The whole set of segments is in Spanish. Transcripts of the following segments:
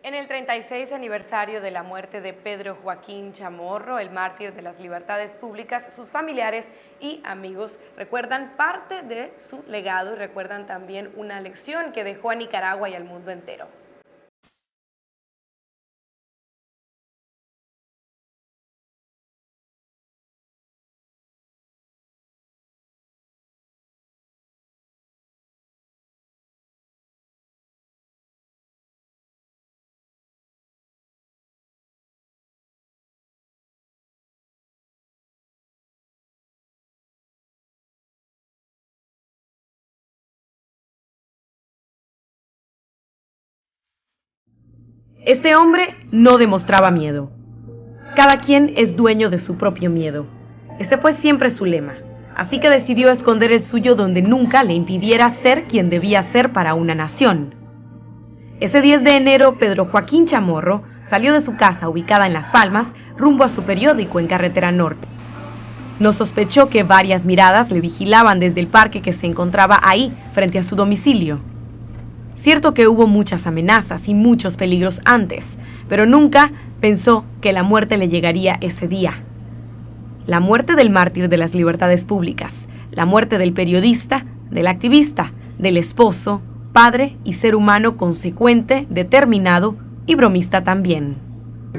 En el 36 aniversario de la muerte de Pedro Joaquín Chamorro, el mártir de las libertades públicas, sus familiares y amigos recuerdan parte de su legado y recuerdan también una lección que dejó a Nicaragua y al mundo entero. Este hombre no demostraba miedo. Cada quien es dueño de su propio miedo. Ese fue siempre su lema. Así que decidió esconder el suyo donde nunca le impidiera ser quien debía ser para una nación. Ese 10 de enero, Pedro Joaquín Chamorro salió de su casa ubicada en Las Palmas rumbo a su periódico en Carretera Norte. No sospechó que varias miradas le vigilaban desde el parque que se encontraba ahí, frente a su domicilio. Cierto que hubo muchas amenazas y muchos peligros antes, pero nunca pensó que la muerte le llegaría ese día. La muerte del mártir de las libertades públicas, la muerte del periodista, del activista, del esposo, padre y ser humano consecuente, determinado y bromista también.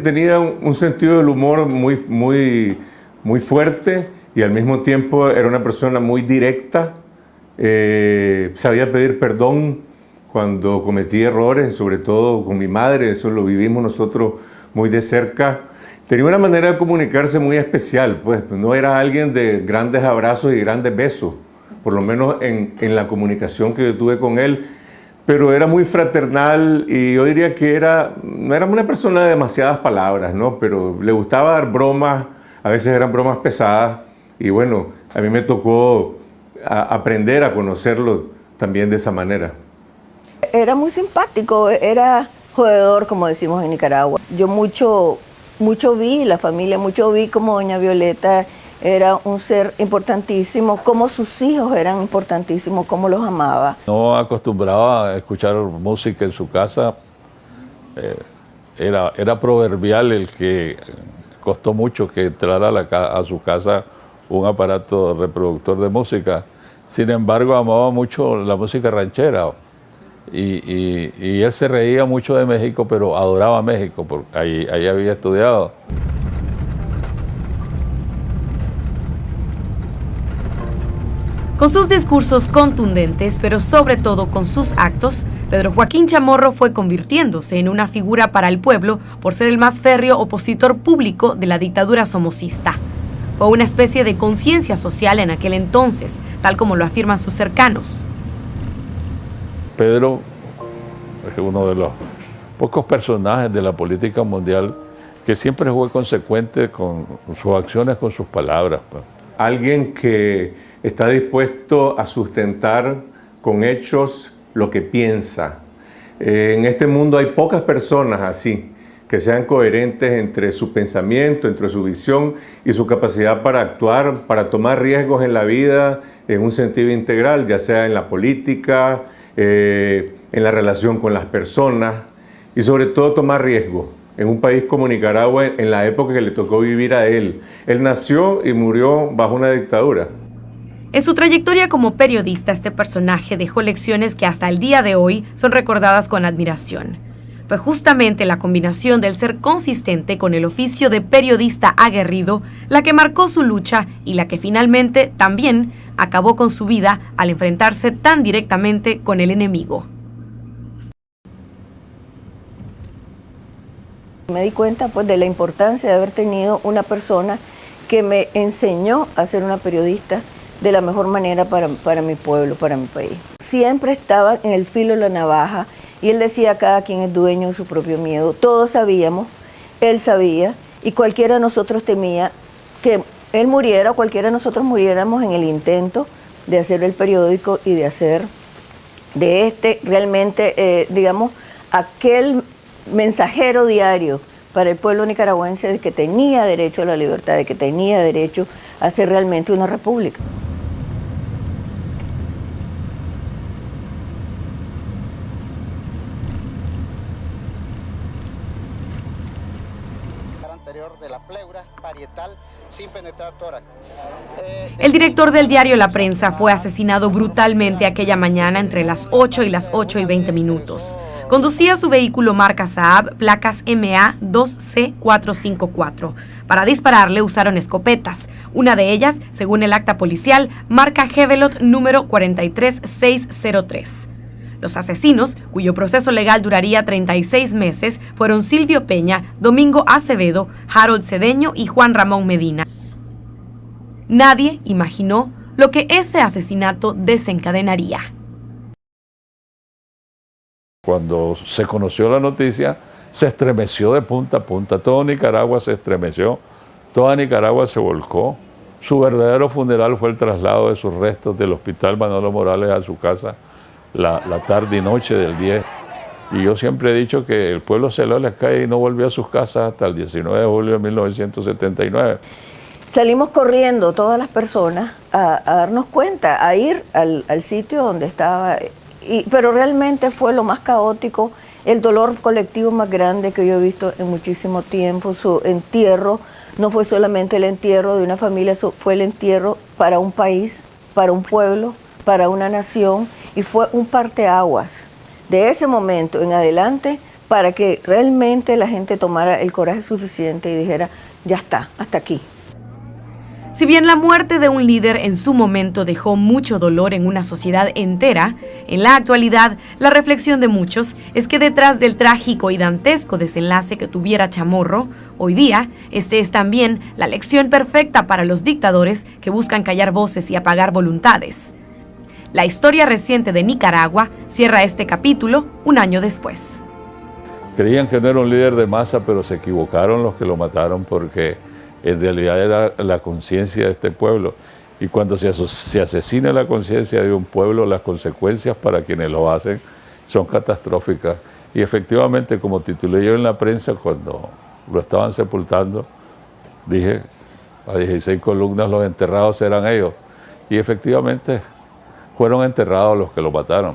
Tenía un sentido del humor muy fuerte y al mismo tiempo era una persona muy directa, sabía pedir perdón cuando cometí errores, sobre todo con mi madre, eso lo vivimos nosotros muy de cerca. Tenía una manera de comunicarse muy especial, pues no era alguien de grandes abrazos y grandes besos, por lo menos en la comunicación que yo tuve con él, pero era muy fraternal y yo diría que no era una persona de demasiadas palabras, ¿no? Pero le gustaba dar bromas, a veces eran bromas pesadas y bueno, a mí me tocó aprender a conocerlo también de esa manera. Era muy simpático, era jodedor, como decimos en Nicaragua. Yo mucho vi, la familia, mucho vi como doña Violeta era un ser importantísimo, como sus hijos eran importantísimos, como los amaba. No acostumbraba a escuchar música en su casa, era proverbial el que costó mucho que entrara a su casa un aparato reproductor de música. Sin embargo, amaba mucho la música ranchera. Y él se reía mucho de México, pero adoraba México, porque ahí había estudiado. Con sus discursos contundentes, pero sobre todo con sus actos, Pedro Joaquín Chamorro fue convirtiéndose en una figura para el pueblo por ser el más férreo opositor público de la dictadura somocista. Fue una especie de conciencia social en aquel entonces, tal como lo afirman sus cercanos. Pedro es uno de los pocos personajes de la política mundial que siempre fue consecuente con sus acciones, con sus palabras. Alguien que está dispuesto a sustentar con hechos lo que piensa. En este mundo hay pocas personas así, que sean coherentes entre su pensamiento, entre su visión y su capacidad para actuar, para tomar riesgos en la vida en un sentido integral, ya sea en la política, en la relación con las personas y sobre todo tomar riesgo en un país como Nicaragua en la época que le tocó vivir a él. Él nació y murió bajo una dictadura. En su trayectoria como periodista, este personaje dejó lecciones que hasta el día de hoy son recordadas con admiración. Fue justamente la combinación del ser consistente con el oficio de periodista aguerrido la que marcó su lucha y la que finalmente también acabó con su vida al enfrentarse tan directamente con el enemigo. Me di cuenta pues de la importancia de haber tenido una persona que me enseñó a ser una periodista de la mejor manera para mi pueblo, para mi país. Siempre estaba en el filo de la navaja y él decía, cada quien es dueño de su propio miedo. Todos sabíamos, él sabía y cualquiera de nosotros temía que él muriera o cualquiera de nosotros muriéramos en el intento de hacer el periódico y de hacer de realmente, digamos, aquel mensajero diario para el pueblo nicaragüense de que tenía derecho a la libertad, de que tenía derecho a ser realmente una república. anterior de la pleura parietal sin penetrar tórax. El director del diario La Prensa fue asesinado brutalmente aquella mañana entre las 8 y las 8:20. Conducía su vehículo marca Saab, placas MA 2C454. Para dispararle usaron escopetas. Una de ellas, según el acta policial, marca Hevelot número 43603. Los asesinos, cuyo proceso legal duraría 36 meses, fueron Silvio Peña, Domingo Acevedo, Harold Cedeño y Juan Ramón Medina. Nadie imaginó lo que ese asesinato desencadenaría. Cuando se conoció la noticia, se estremeció de punta a punta. Todo Nicaragua se estremeció, toda Nicaragua se volcó. Su verdadero funeral fue el traslado de sus restos del Hospital Manolo Morales a su casa la tarde y noche del 10. Y yo siempre he dicho que el pueblo salió a las calles y no volvió a sus casas hasta el 19 de julio de 1979. Salimos corriendo todas las personas a darnos cuenta, a ir al sitio donde estaba, pero realmente fue lo más caótico, el dolor colectivo más grande que yo he visto en muchísimo tiempo. Su entierro no fue solamente el entierro de una familia, fue el entierro para un país, para un pueblo, para una nación, y fue un parteaguas de ese momento en adelante para que realmente la gente tomara el coraje suficiente y dijera, ya está, hasta aquí. Si bien la muerte de un líder en su momento dejó mucho dolor en una sociedad entera, en la actualidad la reflexión de muchos es que detrás del trágico y dantesco desenlace que tuviera Chamorro, hoy día este es también la lección perfecta para los dictadores que buscan callar voces y apagar voluntades. La historia reciente de Nicaragua cierra este capítulo un año después. Creían que no era un líder de masa, pero se equivocaron los que lo mataron, porque en realidad era la conciencia de este pueblo. Y cuando se asesina la conciencia de un pueblo, las consecuencias para quienes lo hacen son catastróficas. Y efectivamente, como titulé yo en la prensa cuando lo estaban sepultando, dije, a 16 columnas los enterrados eran ellos. Y efectivamente fueron enterrados los que lo mataron.